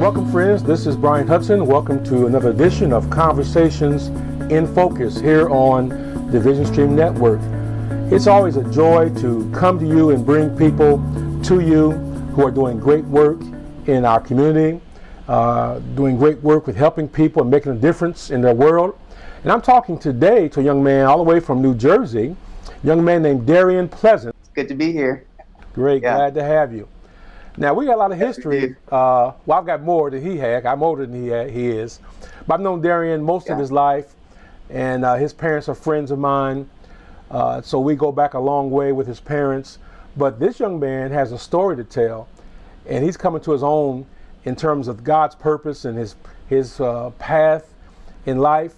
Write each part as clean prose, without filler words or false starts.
Welcome, friends. This is Brian Hudson. Welcome to another edition of Conversations in Focus here on the Vision Stream Network. It's always a joy to come to you and bring people to you who are doing great work in our community, doing great work with helping people and making a difference in their world. And I'm talking today to a young man all the way from New Jersey, a young man named Darian Pleasant. It's good to be here. Great, glad to have you. Now, we got a lot of history. Well, I've got more than he had. I'm older than he is. But I've known Darian most of his life, and his parents are friends of mine. So we go back a long way with his parents. But this young man has a story to tell, and he's coming to his own in terms of God's purpose and his path in life.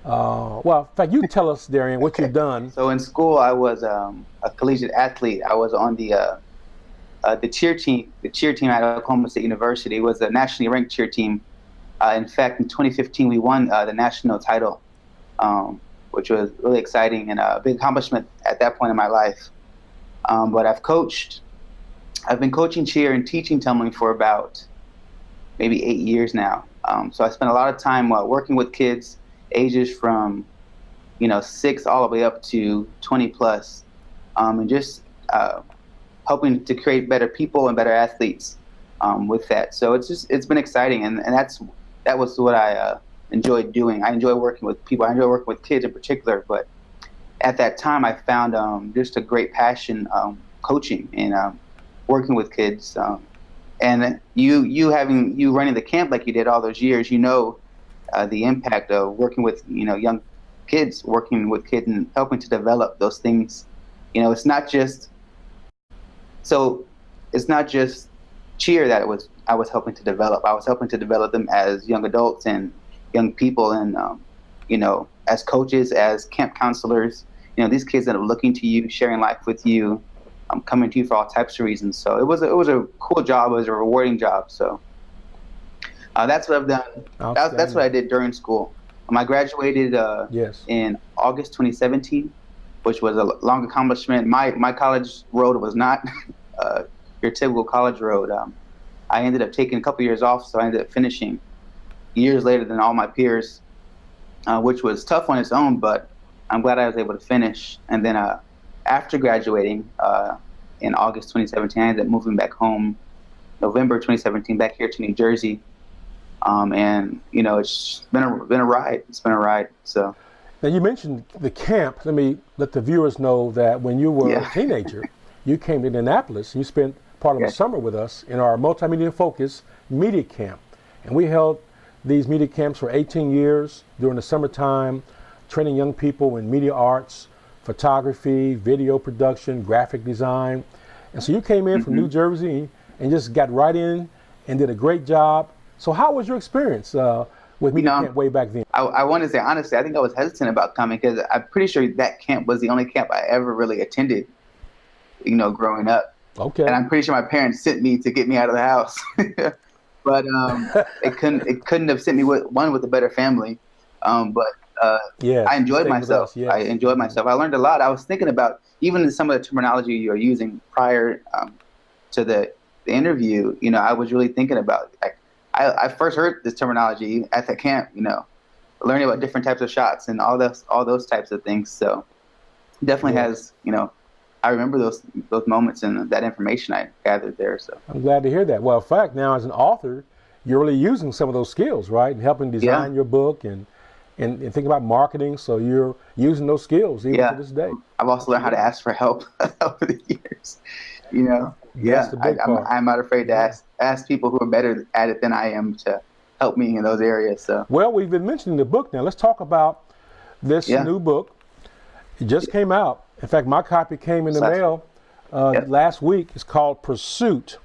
Well, in fact, you tell us, Darian, what you've done. So in school, I was a collegiate athlete. I was on the cheer team. The cheer team at Oklahoma State University was a nationally ranked cheer team. In fact, in 2015, we won the national title, which was really exciting and a big accomplishment at that point in my life. But I've been coaching cheer and teaching tumbling for about maybe 8 years now. So I spent a lot of time working with kids ages from 6 all the way up to 20 plus, and just helping to create better people and better athletes with that. So it's been exciting, and that was what I enjoyed doing. I enjoy working with people. I enjoy working with kids in particular, but at that time I found just a great passion coaching and working with kids. And you running the camp like you did all those years, the impact of working with young kids, working with kids and helping to develop those things. It's not just cheer that I was helping to develop. I was helping to develop them as young adults and young people, and as coaches, as camp counselors. These kids that are looking to you, sharing life with you, coming to you for all types of reasons. So it was a cool job. It was a rewarding job. So that's what I've done. That's what I did during school. I graduated in August 2017, which was a long accomplishment. My college road was not your typical college road. I ended up taking a couple years off, so I ended up finishing years later than all my peers, which was tough on its own, but I'm glad I was able to finish. And then after graduating in August 2017, I ended up moving back home November 2017, back here to New Jersey. And it's been a ride. It's been a ride. So now you mentioned the camp. Let me let the viewers know that when you were a teenager, you came to Indianapolis and you spent part of the summer with us in our multimedia focus media camp. And we held these media camps for 18 years during the summertime, training young people in media arts, photography, video production, graphic design. And so you came in from New Jersey and just got right in and did a great job. So how was your experience with media camp way back then? I want to say, honestly, I think I was hesitant about coming because I'm pretty sure that camp was the only camp I ever really attended, growing up. Okay. And I'm pretty sure my parents sent me to get me out of the house. But it couldn't have sent me with a better family. But I enjoyed myself. I enjoyed myself. I learned a lot. I was thinking about even some of the terminology you're using prior to the interview. I was really thinking about, I first heard this terminology at the camp, learning about different types of shots and all those types of things. So definitely has, I remember those moments and that information I gathered there. So I'm glad to hear that. Well, in fact, now as an author, you're really using some of those skills, right? And helping design your book and think about marketing. So you're using those skills even to this day. I've also learned how to ask for help over the years. That's the big part. I'm not afraid to ask people who are better at it than I am to help me in those areas. So well, we've been mentioning the book now. Let's talk about this new book. It just came out. In fact, my copy came in the mail last week. It's called Pursuit: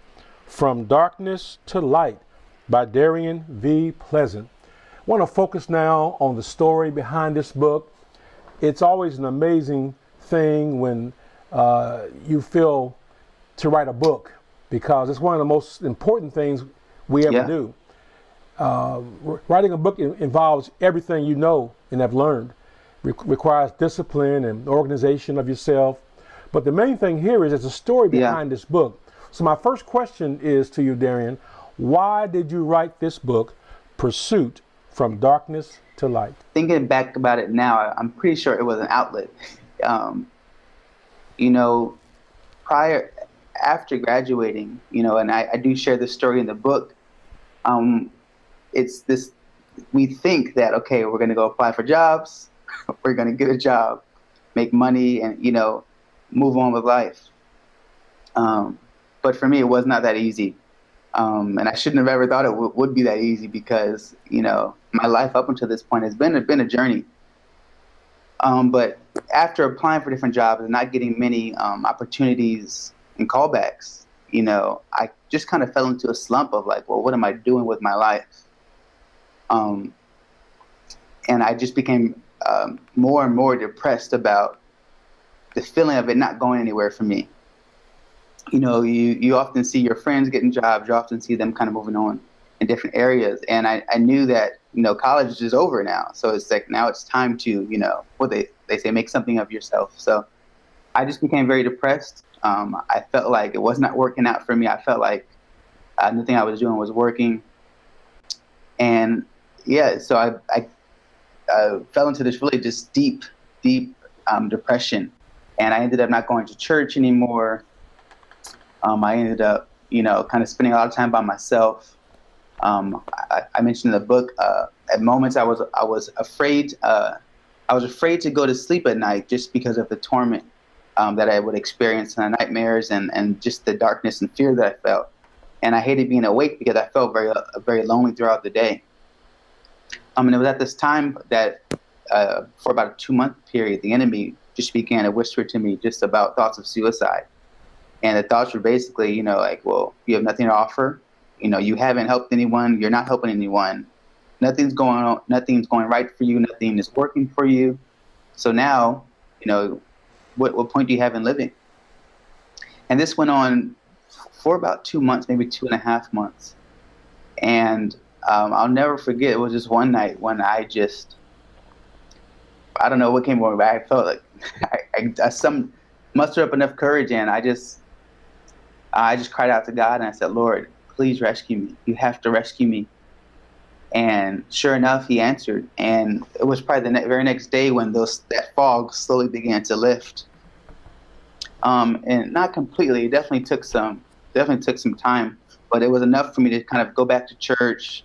From Darkness to Light by Darian V. Pleasant. I want to focus now on the story behind this book. It's always an amazing thing when you feel to write a book, because it's one of the most important things we ever do. Writing a book involves everything you know and have learned. Requires discipline and organization of yourself. But the main thing here is there's a story behind this book. So my first question is to you, Darian, Why did you write this book, Pursuit From Darkness to Light? Thinking back about it now, I'm pretty sure it was an outlet. You know, after graduating, you know, and I do share this story in the book. It's this, we think that, okay, we're going to go apply for jobs, we're going to get a job, make money, and, you know, move on with life. But for me, it was not that easy. And I shouldn't have ever thought it would be that easy, because, you know, my life up until this point has been a journey. But after applying for different jobs and not getting many opportunities and callbacks, you know, I just kind of fell into a slump of like, well, what am I doing with my life? And I just became more and more depressed about the feeling of it not going anywhere for me. You know, you often see your friends getting jobs, you often see them kind of moving on in different areas. And I knew that, you know, college is over now. So it's like, now it's time to, you know, what they say, make something of yourself. So I just became very depressed. I felt like it was not working out for me. I felt like nothing I was doing was working. And yeah, so I fell into this really just deep depression. And I ended up not going to church anymore. I ended up, you know, kind of spending a lot of time by myself. I mentioned in the book, at moments I was afraid. I was afraid to go to sleep at night just because of the torment that I would experience in the nightmares and just the darkness and fear that I felt. And I hated being awake because I felt very lonely throughout the day. And it was at this time that for about a 2-month period, the enemy just began to whisper to me just about thoughts of suicide. And the thoughts were basically, you know, like, well, you have nothing to offer. You know, you haven't helped anyone. You're not helping anyone. Nothing's going on. Nothing's going right for you. Nothing is working for you. So now, you know, what point do you have in living? And this went on for about 2 months, maybe 2.5 months. And I'll never forget, it was just one night when I don't know what came over, but I felt like I mustered up enough courage, and I just cried out to God, and I said, Lord, please rescue me. You have to rescue me. And sure enough, he answered. And it was probably the very next day when that fog slowly began to lift. And not completely, it definitely took some time, but it was enough for me to kind of go back to church,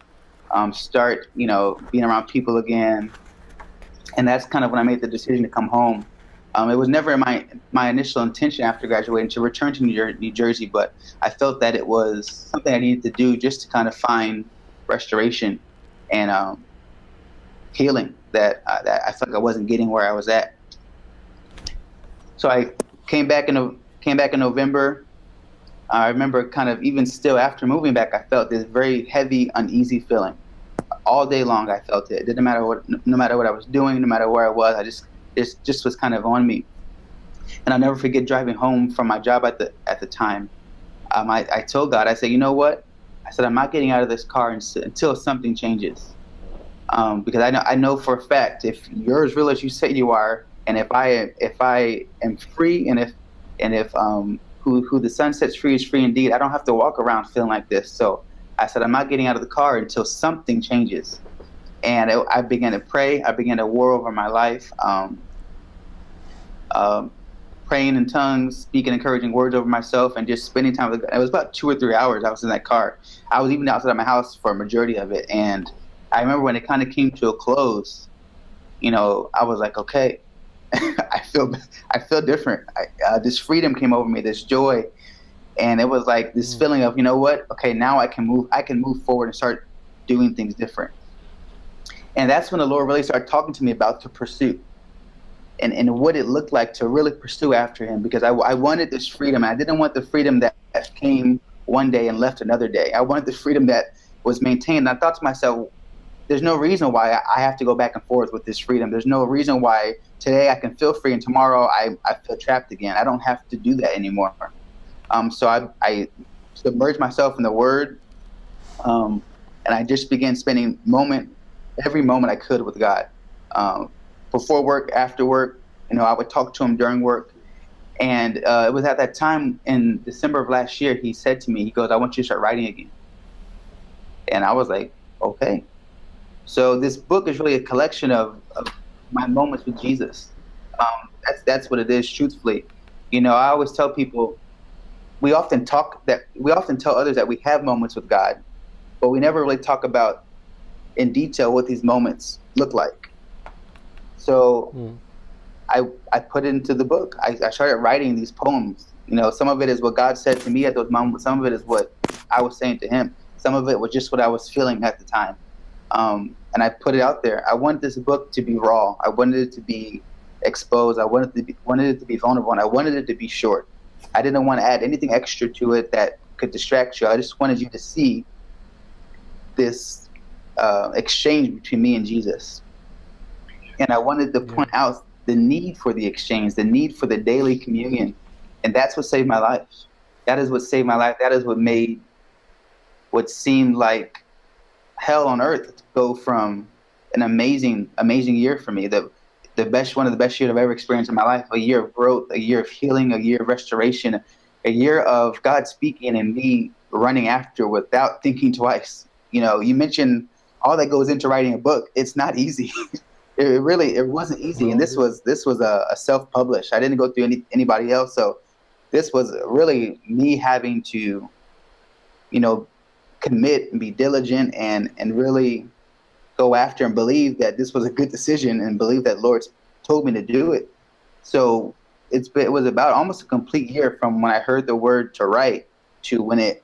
start, you know, being around people again. And that's kind of when I made the decision to come home. It was never my initial intention after graduating to return to New Jersey, but I felt that it was something I needed to do just to kind of find restoration and healing that I felt like I wasn't getting where I was at. So I came back in November. I remember kind of even still after moving back, I felt this very heavy, uneasy feeling. All day long I felt it. It didn't matter no matter what I was doing, no matter where I was, it just was kind of on me. And I'll never forget driving home from my job at the time. I told God, I said, you know what? I said, I'm not getting out of this car until something changes. Because I know for a fact, if you're as real as you say you are, and if I am free, and if who the Son sets free is free indeed, I don't have to walk around feeling like this. So I said, I'm not getting out of the car until something changes. And I began to pray. I began to war over my life, praying in tongues, speaking encouraging words over myself, and just spending time with God. It was about 2 or 3 hours I was in that car. I was even outside of my house for a majority of it. And I remember when it kind of came to a close, you know, I was like, okay, I feel different. This freedom came over me, this joy. And it was like this feeling of, you know what? Okay, now I can move forward and start doing things different. And that's when the Lord really started talking to me about the pursuit and what it looked like to really pursue after him, because I wanted this freedom. I didn't want the freedom that came one day and left another day. I wanted the freedom that was maintained. And I thought to myself, there's no reason why I have to go back and forth with this freedom. There's no reason why today I can feel free and tomorrow I feel trapped again. I don't have to do that anymore. So I submerged myself in the Word, and I just began spending every moment I could with God. Before work, after work, you know, I would talk to him during work. And it was at that time in December of last year, he said to me, he goes, I want you to start writing again. And I was like, okay. So this book is really a collection of my moments with Jesus. That's what it is, truthfully. I always tell people, we often tell others that we have moments with God, but we never really talk about in detail what these moments look like. So I put it into the book. I started writing these poems. Some of it is what God said to me at those moments. Some of it is what I was saying to him. Some of it was just what I was feeling at the time. And I put it out there. I wanted this book to be raw. I wanted it to be exposed. I wanted it to be vulnerable, and I wanted it to be short. I didn't want to add anything extra to it that could distract you. I just wanted you to see this exchange between me and Jesus. And I wanted to point out the need for the exchange, the need for the daily communion. And that's what saved my life. That is what saved my life. That is what made what seemed like hell on earth to go from an amazing year for me. One of the best years I've ever experienced in my life. A year of growth, a year of healing, a year of restoration, a year of God speaking and me running after without thinking twice. You mentioned all that goes into writing a book. It's not easy. It wasn't easy. And this was a self-published. I didn't go through anybody else. So this was really me having to, commit and be diligent and really go after and believe that this was a good decision and believe that Lord told me to do it. So it was about almost a complete year from when I heard the word to write to when it,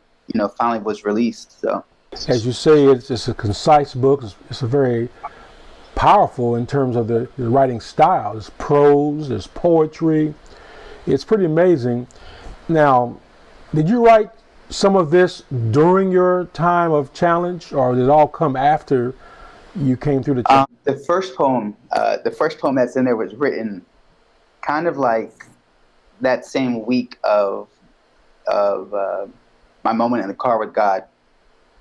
finally was released. So as you say, it's a concise book. It's a very powerful in terms of the writing style. There's prose, there's poetry. It's pretty amazing. Now, did you write some of this during your time of challenge, or did it all come after you came through the challenge? The first poem that's in there was written kind of like that same week of my moment in the car with God.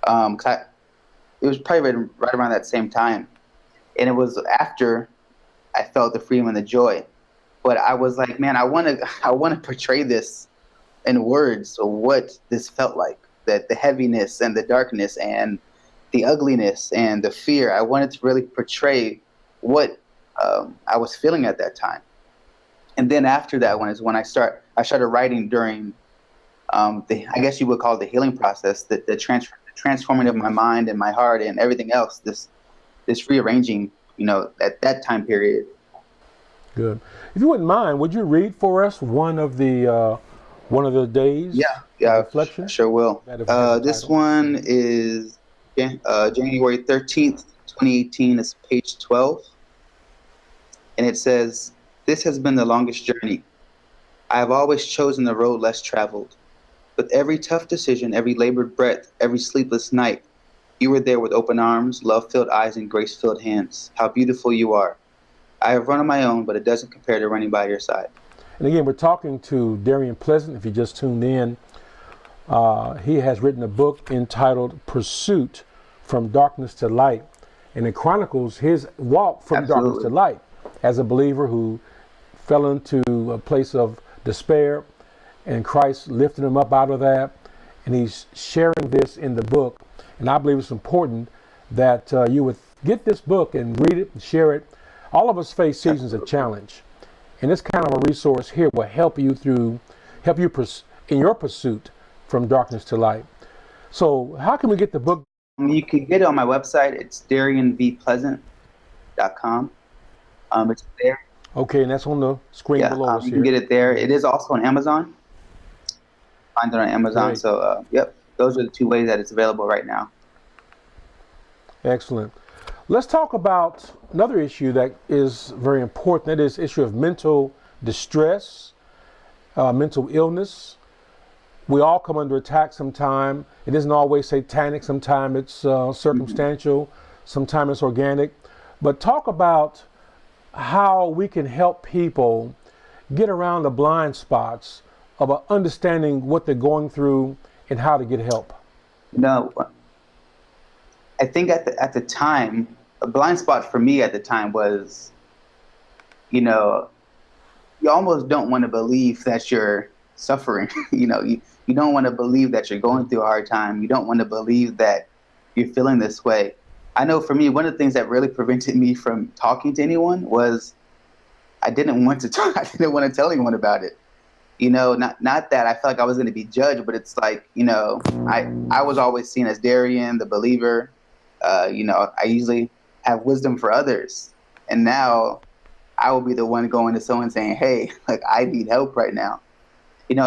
It was probably written right around that same time. And it was after I felt the freedom and the joy. But I was like, man, I want to portray this in words of what this felt like, that the heaviness and the darkness and the ugliness and the fear. I wanted to really portray what I was feeling at that time. And then after that one is when I started writing during I guess you would call it the healing process, the transforming of my mind and my heart and everything else, this rearranging, at that time period. Good. If you wouldn't mind, would you read for us one of the days? Yeah, reflection? Sure will. This one is January 13th, 2018. It's page 12. And it says, "This has been the longest journey. I have always chosen the road less traveled. With every tough decision, every labored breath, every sleepless night, you were there with open arms, love-filled eyes, and grace-filled hands. How beautiful you are. I have run on my own, but it doesn't compare to running by your side." And again, we're talking to Darian Pleasant. If you just tuned in, he has written a book entitled Pursuit, From Darkness to Light. And it chronicles his walk from darkness to light as a believer who fell into a place of despair, and Christ lifted him up out of that. And he's sharing this in the book. And I believe it's important that you would get this book and read it and share it. All of us face seasons of challenge. And this kind of a resource here will help you in your pursuit from darkness to light. So how can we get the book? You can get it on my website. It's DarianVPleasant.com. It's there. Okay, and that's on the screen below us you here. can get it there. It is also on Amazon. Find it on Amazon. Great. So, those are the two ways that it's available right now. Excellent. Let's talk about another issue that is very important. That is the issue of mental distress, mental illness. We all come under attack sometime. It isn't always satanic. Sometimes it's circumstantial. Sometimes it's organic. But talk about how we can help people get around the blind spots of understanding what they're going through and how to get help. I think at the time, a blind spot for me at the time was, you almost don't want to believe that you're suffering. You don't want to believe that you're going through a hard time. You don't want to believe that you're feeling this way. I know for me, one of the things that really prevented me from talking to anyone was I didn't want to talk. I didn't want to tell anyone about it. Not that I felt like I was going to be judged, but it's like, I was always seen as Darian, the believer. I usually have wisdom for others. And now I will be the one going to someone saying, hey, like, I need help right now.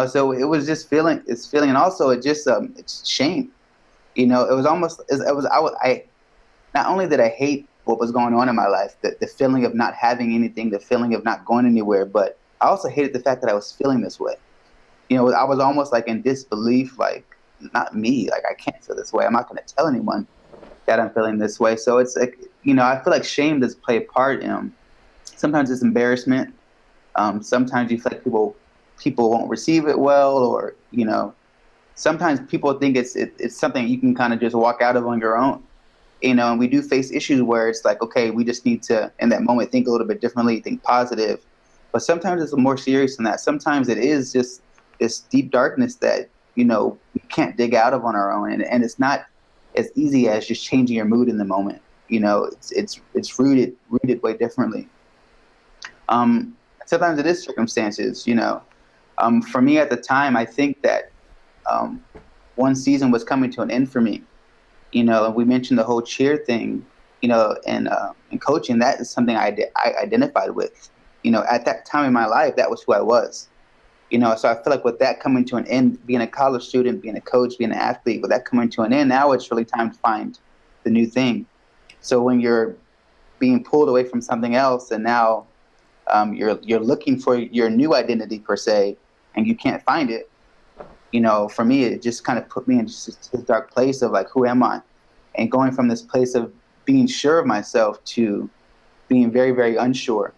So it was just it's feeling. And also it's shame. It was almost, not only did I hate what was going on in my life, the feeling of not having anything, the feeling of not going anywhere, but I also hated the fact that I was feeling this way. I was almost like in disbelief, like, not me, like, I can't feel this way. I'm not going to tell anyone that I'm feeling this way. So it's like, I feel like shame does play a part in, sometimes it's embarrassment. Sometimes you feel like people won't receive it well, or, sometimes people think it's something you can kind of just walk out of on your own. And we do face issues where it's like, okay, we just need to, in that moment, think a little bit differently, think positive. But sometimes it's more serious than that. Sometimes it is just this deep darkness that, we can't dig out of on our own. And it's not as easy as just changing your mood in the moment. It's rooted way differently. Sometimes it is circumstances, For me at the time, I think that one season was coming to an end for me. And we mentioned the whole cheer thing, and coaching. That is something I identified with. At that time in my life, that was who I was. So I feel like with that coming to an end, being a college student, being a coach, being an athlete, with that coming to an end, now it's really time to find the new thing. So when you're being pulled away from something else, and now you're looking for your new identity per se, and you can't find it, for me, it just kind of put me in just this dark place of like, who am I? And going from this place of being sure of myself to being very, very unsure.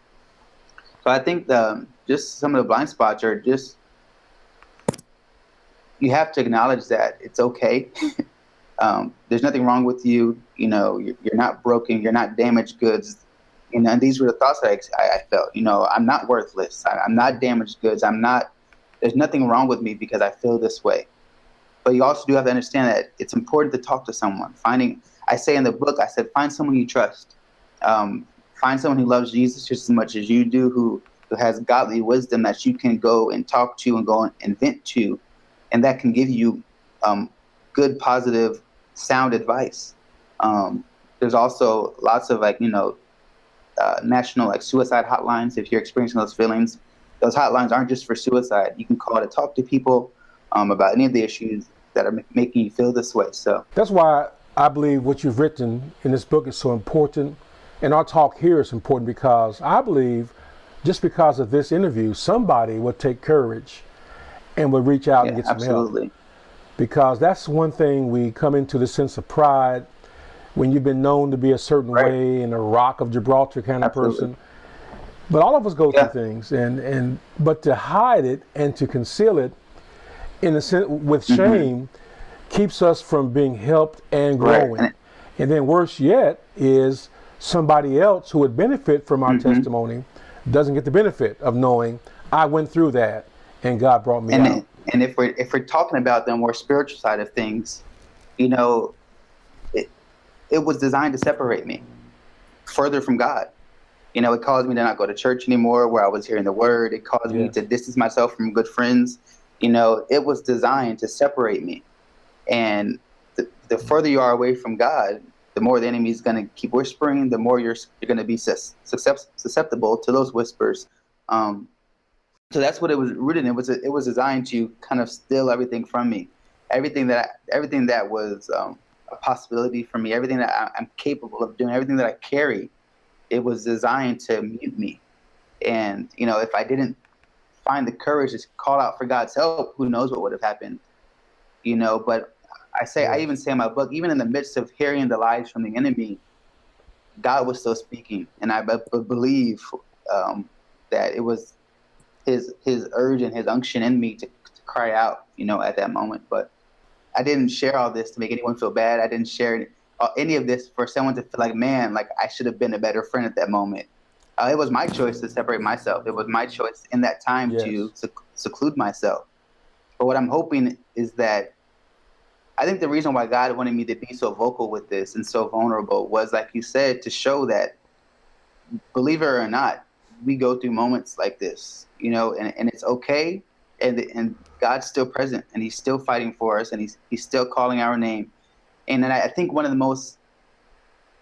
So I think just some of the blind spots are just, you have to acknowledge that it's okay. There's nothing wrong with you. You're not broken. You're not damaged goods. And these were the thoughts that I felt. I'm not worthless. I'm not damaged goods. There's nothing wrong with me because I feel this way. But you also do have to understand that it's important to talk to someone. I say in the book, I said, find someone you trust. Find someone who loves Jesus just as much as you do, who has godly wisdom that you can go and talk to and go and vent to. And that can give you good, positive, sound advice. There's also lots of national suicide hotlines. If you're experiencing those feelings, those hotlines aren't just for suicide. You can call to talk to people about any of the issues that are making you feel this way. So that's why I believe what you've written in this book is so important. And our talk here is important because I believe just because of this interview, somebody will take courage and will reach out and get some help. Because that's one thing, we come into the sense of pride when you've been known to be a certain way and a rock of Gibraltar kind of person. But all of us go through things, but to hide it and to conceal it in a sense with shame keeps us from being helped and growing. And then worse yet is somebody else who would benefit from our testimony doesn't get the benefit of knowing I went through that and God brought me out. And if we're talking about the more spiritual side of things, it was designed to separate me further from God. It caused me to not go to church anymore where I was hearing the word. It caused me to distance myself from good friends. It was designed to separate me. And the further you are away from God, the more the enemy is going to keep whispering, the more you're going to be susceptible to those whispers. So that's what it was rooted in. It was designed to kind of steal everything from me, everything that was a possibility for me, everything that I'm capable of doing, everything that I carry. It was designed to mute me. And if I didn't find the courage to call out for God's help, who knows what would have happened. But I even say in my book, even in the midst of hearing the lies from the enemy, God was still speaking. And I believe that it was his urge and his unction in me to cry out, at that moment. But I didn't share all this to make anyone feel bad. I didn't share any of this for someone to feel like, man, like I should have been a better friend at that moment. It was my choice to separate myself. It was my choice in that time to seclude myself. But what I'm hoping is that I think the reason why God wanted me to be so vocal with this and so vulnerable was, like you said, to show that, believe it or not, we go through moments like this, and it's okay. And God's still present, and he's still fighting for us, and he's still calling our name. And then I think one of the most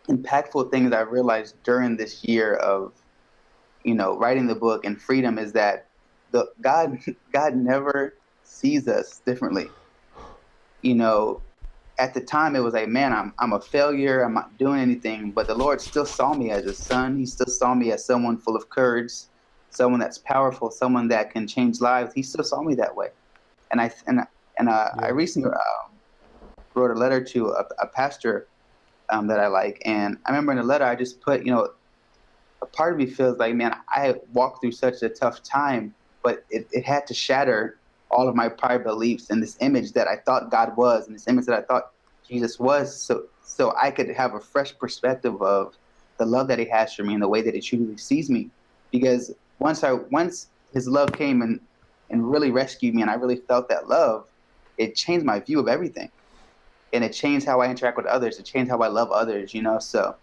impactful things I realized during this year of, writing the book and freedom is that God never sees us differently. At the time it was like, man, I'm a failure. I'm not doing anything. But the Lord still saw me as a son. He still saw me as someone full of courage, someone that's powerful, someone that can change lives. He still saw me that way. And I recently wrote a letter to a pastor that I like. And I remember in the letter I just put, a part of me feels like, man, I walked through such a tough time, but it had to shatter all of my prior beliefs and this image that I thought God was, and this image that I thought Jesus was, so I could have a fresh perspective of the love that he has for me and the way that he truly sees me. Because once his love came and really rescued me, and I really felt that love, it changed my view of everything. And it changed how I interact with others. It changed how I love others, So,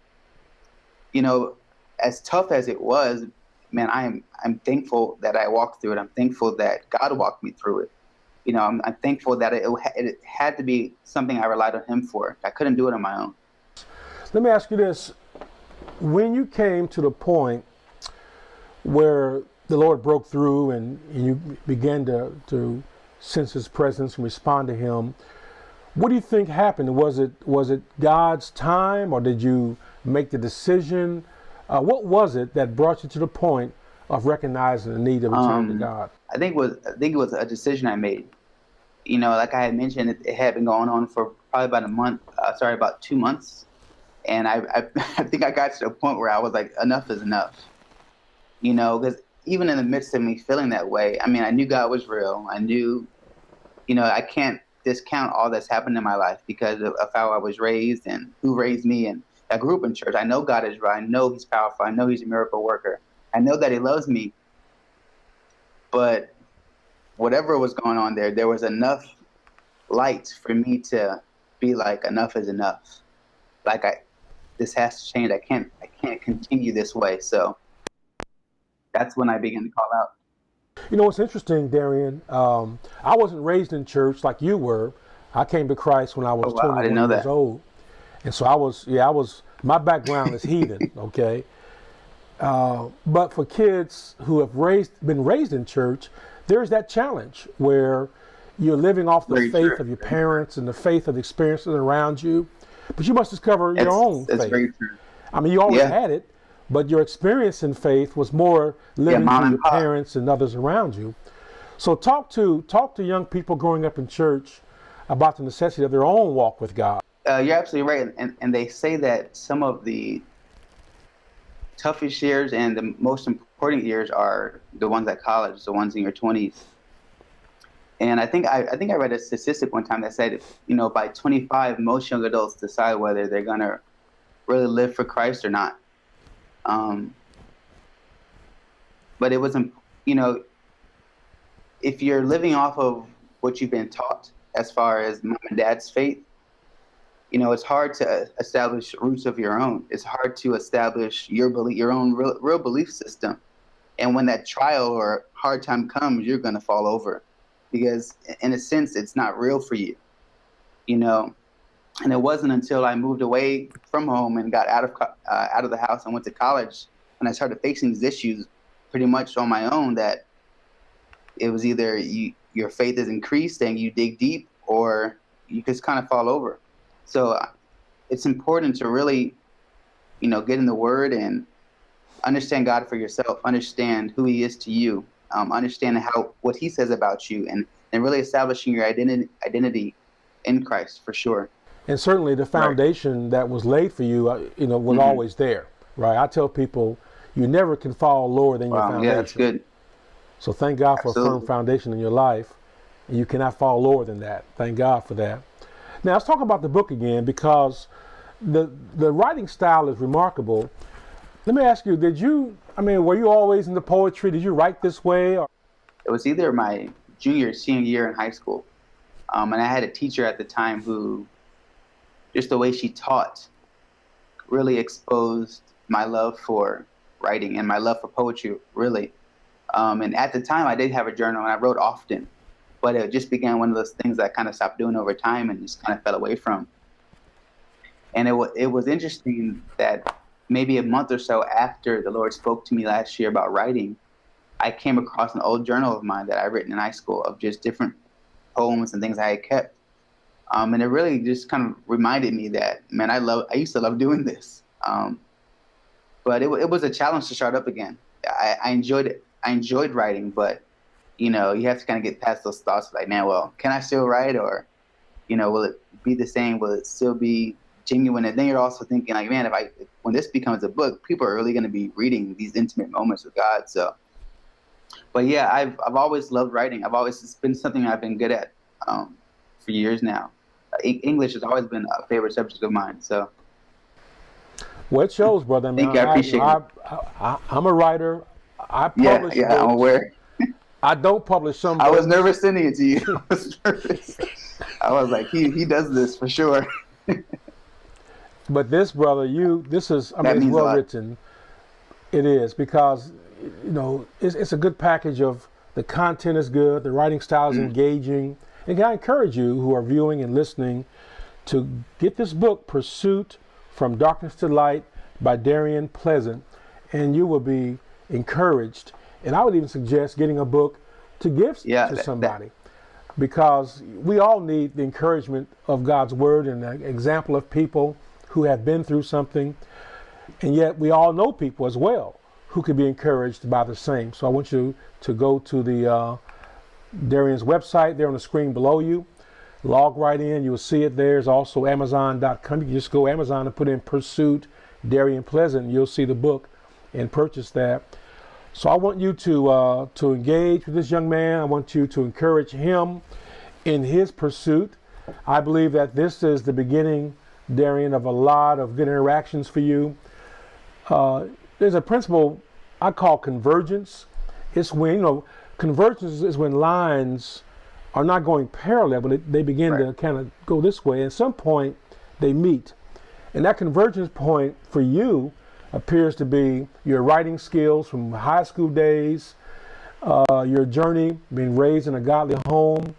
as tough as it was, man, I'm thankful that I walked through it. I'm thankful that God walked me through it. I'm thankful that it had to be something I relied on him for. I couldn't do it on my own. Let me ask you this. When you came to the point where the Lord broke through and you began to sense his presence and respond to him, what do you think happened? Was it God's time, or did you make the decision? What was it that brought you to the point of recognizing the need of return to God? I think it was a decision I made. Like I had mentioned, it had been going on for probably about 2 months, and I think I got to the point where I was like, enough is enough. Because even in the midst of me feeling that way, I mean, I knew God was real. I knew, I can't discount all that's happened in my life because of how I was raised and who raised me. And I grew up in church. I know God is right. I know he's powerful. I know he's a miracle worker. I know that he loves me. But whatever was going on there was enough light for me to be like, enough is enough. Like this has to change. I can't continue this way. So that's when I began to call out. What's interesting, Darian, I wasn't raised in church like you were. I came to Christ when I was 21 years old. And so my background is heathen, okay? But for kids who have been raised in church, there's that challenge where you're living off the faith of your parents and the faith of the experiences around you. But you must discover your own faith. Very true. I mean, you always had it, but your experience in faith was more living through your parents and others around you. So talk to young people growing up in church about the necessity of their own walk with God. You're absolutely right. And they say that some of the toughest years and the most important years are the ones at college, the ones in your 20s. And I think I read a statistic one time that said, by 25, most young adults decide whether they're going to really live for Christ or not. But it wasn't, if you're living off of what you've been taught as far as mom and dad's faith, it's hard to establish roots of your own. It's hard to establish your own real belief system. And when that trial or hard time comes, you're going to fall over because in a sense, it's not real for you, And it wasn't until I moved away from home and got out of the house and went to college and I started facing these issues pretty much on my own that it was either your faith is increased and you dig deep, or you just kind of fall over. So it's important to really, get in the Word and understand God for yourself, understand who He is to you, understand what He says about you, and really establishing your identity in Christ for sure. And certainly the foundation that was laid for you, was always there, right? I tell people you never can fall lower than your foundation. Yeah, that's good. So thank God for a firm foundation in your life. And you cannot fall lower than that. Thank God for that. Now let's talk about the book again, because the writing style is remarkable. Let me ask you, were you always into poetry? Did you write this way? Or? It was either my junior or senior year in high school. And I had a teacher at the time who, just the way she taught, really exposed my love for writing and my love for poetry, really. And at the time, I did have a journal, and I wrote often. But it just began one of those things that I kind of stopped doing over time and just kind of fell away from. And it was interesting that maybe a month or so after the Lord spoke to me last year about writing, I came across an old journal of mine that I'd written in high school of just different poems and things I had kept. And it really just kind of reminded me that, man, I used to love doing this. But it was a challenge to start up again. I enjoyed it. I enjoyed writing, but you have to kind of get past those thoughts like, man, well, can I still write? Or, will it be the same? Will it still be genuine? And then you're also thinking like, man, when this becomes a book, people are really going to be reading these intimate moments with God. So, but yeah, I've always loved writing. It's been something I've been good at for years now. English has always been a favorite subject of mine. So. Well, it shows, brother. Thank you. I appreciate it. I'm a writer. I publish Yeah, books. I'm aware. I don't publish some books. I was nervous sending it to you. I was nervous. I was like, he does this for sure. But this, brother, it's well written. It is, because, it's a good package of, the content is good, the writing style is engaging. And I encourage you who are viewing and listening to get this book, Pursuit from Darkness to Light by Darian Pleasant, and you will be encouraged. And I would even suggest getting a book to give to somebody, because we all need the encouragement of God's word and an example of people who have been through something. And yet we all know people as well who can be encouraged by the same. So I want you to go to the Darian's website there on the screen below you. Log right in. You'll see it there. There's also Amazon.com. You can just go Amazon and put in Pursuit Darian Pleasant, and you'll see the book and purchase that. So I want you to engage with this young man. I want you to encourage him in his pursuit. I believe that this is the beginning, Darian, of a lot of good interactions for you. There's a principle I call convergence. It's when, convergence is when lines are not going parallel, but they begin to kind of go this way. At some point, they meet. And that convergence point for you appears to be your writing skills from high school days, your journey being raised in a godly home,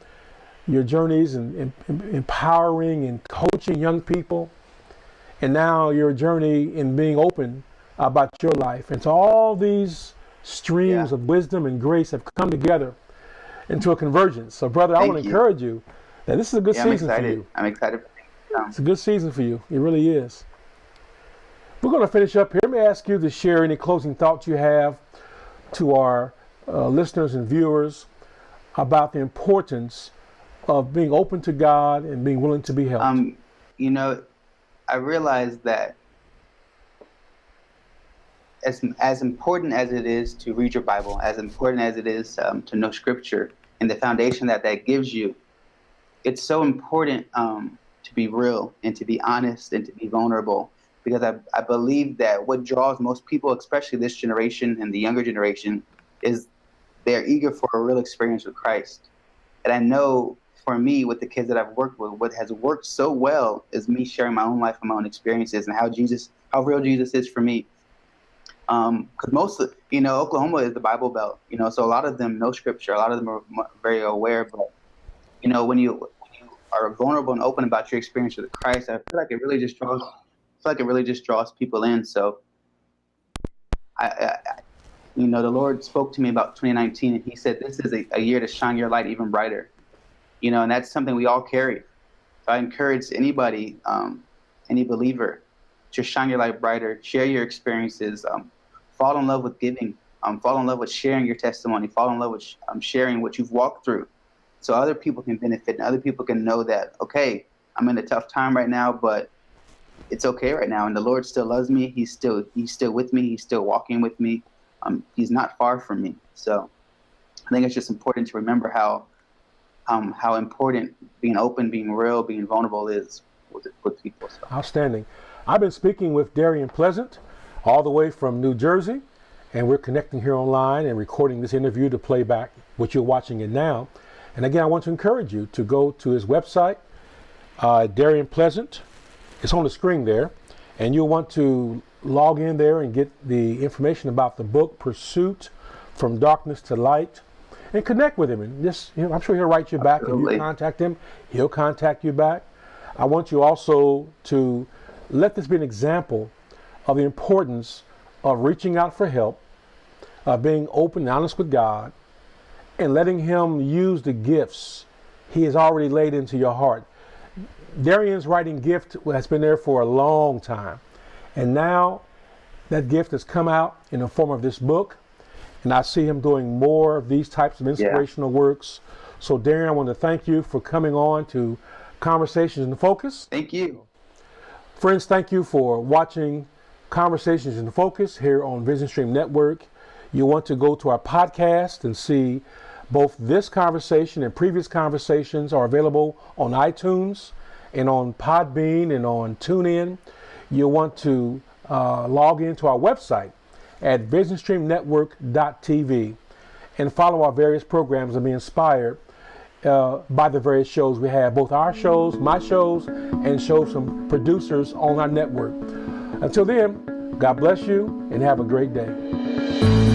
your journeys in empowering and coaching young people, and now your journey in being open about your life. And so all these streams of wisdom and grace have come together into a convergence. So, brother, I want to encourage you that this is a good season for you. I'm excited. It's a good season for you. It really is. We're going to finish up here. Let me ask you to share any closing thoughts you have to our listeners and viewers about the importance of being open to God and being willing to be helped. I realized that as important as it is to read your Bible, as important as it is to know Scripture and the foundation that gives you, it's so important to be real and to be honest and to be vulnerable. Because I believe that what draws most people, especially this generation and the younger generation, is they're eager for a real experience with Christ. And I know for me, with the kids that I've worked with, what has worked so well is me sharing my own life and my own experiences and how real Jesus is for me. Because most of, Oklahoma is the Bible Belt, so a lot of them know Scripture. A lot of them are very aware. But, when you are vulnerable and open about your experience with Christ, I feel like it really just draws people in. So, the Lord spoke to me about 2019, and He said, this is a year to shine your light even brighter. And that's something we all carry. So I encourage anybody, any believer, to shine your light brighter, share your experiences, fall in love with giving, fall in love with sharing your testimony, fall in love with sharing what you've walked through, so other people can benefit and other people can know that, okay, I'm in a tough time right now, but it's okay right now, and the Lord still loves me. He's still with me. He's still walking with me. He's not far from me. So I think it's just important to remember how important being open, being real, being vulnerable is with people. So. Outstanding. I've been speaking with Darian Pleasant all the way from New Jersey, and we're connecting here online and recording this interview to play back what you're watching it now. And again, I want to encourage you to go to his website, Darian Pleasant. It's on the screen there. And you'll want to log in there and get the information about the book, Pursuit from Darkness to Light, and connect with him. And just, I'm sure he'll write you back. Absolutely. If you contact him, he'll contact you back. I want you also to let this be an example of the importance of reaching out for help, being open and honest with God, and letting him use the gifts he has already laid into your heart. Darian's writing gift has been there for a long time. And now that gift has come out in the form of this book. And I see him doing more of these types of inspirational works. So Darian, I want to thank you for coming on to Conversations in Focus. Thank you. Friends, thank you for watching Conversations in Focus here on Vision Stream Network. You want to go to our podcast and see both this conversation and previous conversations are available on iTunes and on Podbean and on TuneIn. You'll want to log into our website at visionstreamnetwork.tv and follow our various programs and be inspired by the various shows we have, both our shows, my shows, and shows from producers on our network. Until then, God bless you and have a great day.